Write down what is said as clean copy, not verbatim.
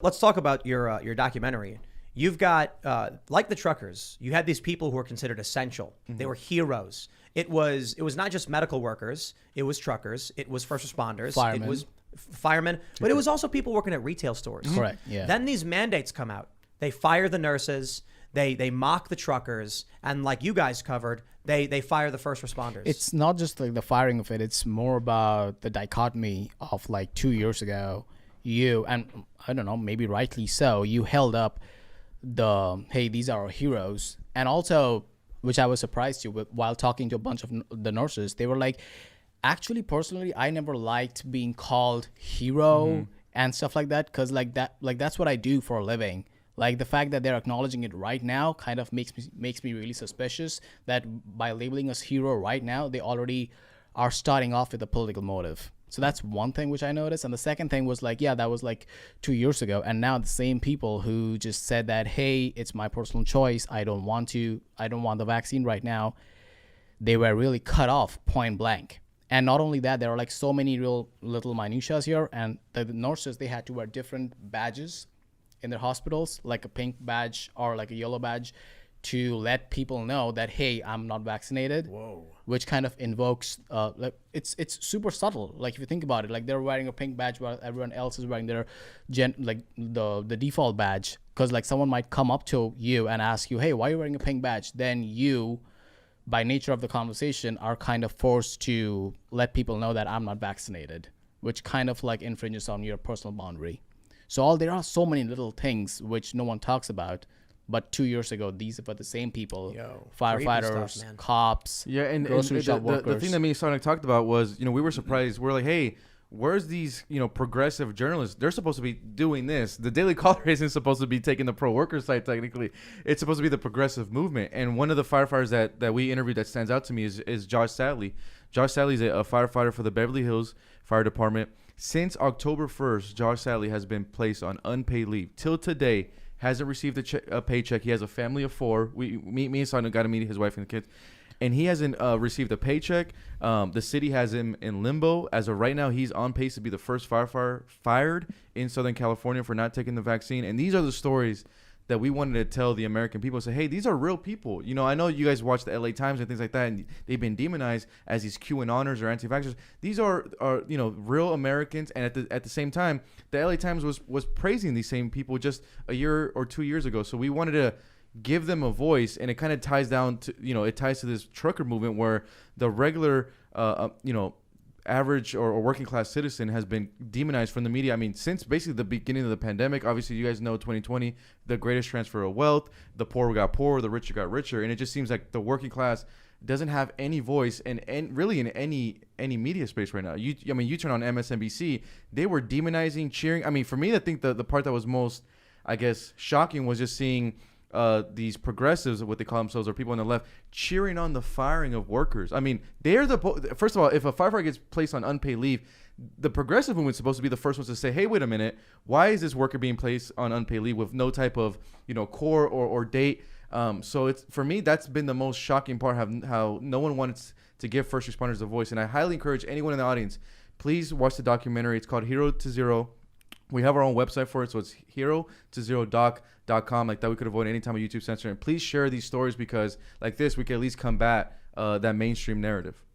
Let's talk about your documentary. You've got like the truckers. You had these people who were considered essential. They were heroes. It was not just medical workers. It was truckers. It was first responders. Firemen. It was firemen. But it was also people working at retail stores. Correct, yeah. Then these mandates come out. They fire the nurses. They mock the truckers, and like you guys covered, they fire the first responders. It's not just like the firing of it. It's more about the dichotomy of like 2 years ago. You, and I don't know, maybe rightly so, you held up hey, these are our heroes. And also, which I was surprised to, while talking to a bunch of the nurses, they were like, actually, personally, I never liked being called hero and stuff like that, because that's what I do for a living. Like the fact that they're acknowledging it right now kind of makes me really suspicious that by labeling us hero right now, they already are starting off with a political motive. So that's one thing which I noticed. And the second thing was like, yeah, that was like 2 years ago. And now the same people who just said that, hey, it's my personal choice. I don't want the vaccine right now. They were really cut off point blank. And not only that, there are like so many real little minutiae here. And the nurses, they had to wear different badges in their hospitals, like a pink badge or like a yellow badge, to let people know that, hey, I'm not vaccinated. Whoa. Which kind of invokes like it's super subtle. Like if you think about it, like they're wearing a pink badge while everyone else is wearing their like the default badge. Because like someone might come up to you and ask you, hey, why are you wearing a pink badge? Then you, by nature of the conversation, are kind of forced to let people know that I'm not vaccinated, which kind of like infringes on your personal boundary. So there are so many little things which no one talks about. But 2 years ago, these were the same people, firefighters, stuff, and grocery shop workers. The thing that me and Sonic talked about was, we were surprised. We're like, hey, where's these, progressive journalists? They're supposed to be doing this. The Daily Caller isn't supposed to be taking the pro-worker side, technically. It's supposed to be the progressive movement. And one of the firefighters that we interviewed that stands out to me is Josh Sadley. Josh Sadley is a firefighter for the Beverly Hills Fire Department. Since October 1st, Josh Sadley has been placed on unpaid leave. Till today, hasn't received a paycheck. He has a family of 4. Me and Sonic got to meet his wife and the kids. And he hasn't received a paycheck. The city has him in limbo. As of right now, he's on pace to be the first firefighter fired in Southern California for not taking the vaccine. And these are the stories that we wanted to tell the American people. Say, hey, these are real people. I know you guys watch the LA Times and things like that, and they've been demonized as these QAnoners or anti-vaxxers. These are real Americans. And at the same time, the LA Times was praising these same people just a year or 2 years ago. So we wanted to give them a voice, and it kind of ties down to it ties to this trucker movement where the regular average or working class citizen has been demonized from the media. I mean, since basically the beginning of the pandemic. Obviously, you guys know 2020, the greatest transfer of wealth. The poor got poorer, the richer got richer, and it just seems like the working class doesn't have any voice and really in any media space right now. You turn on MSNBC, they were demonizing, cheering. I mean, for me, I think the part that was most, I guess, shocking was just seeing these progressives, what they call themselves, or people on the left, cheering on the firing of workers. I mean, they're first of all, if a firefighter gets placed on unpaid leave, the progressive movement is supposed to be the first ones to say, hey, wait a minute, why is this worker being placed on unpaid leave with no type of core or date? So it's, for me, that's been the most shocking part, how no one wants to give first responders a voice. And I highly encourage anyone in the audience, please watch the documentary. It's called Hero to Zero. We have our own website for it, so it's hero20doc.com. Like that, we could avoid any time of YouTube censor. And please share these stories, because like this, we can at least combat that mainstream narrative.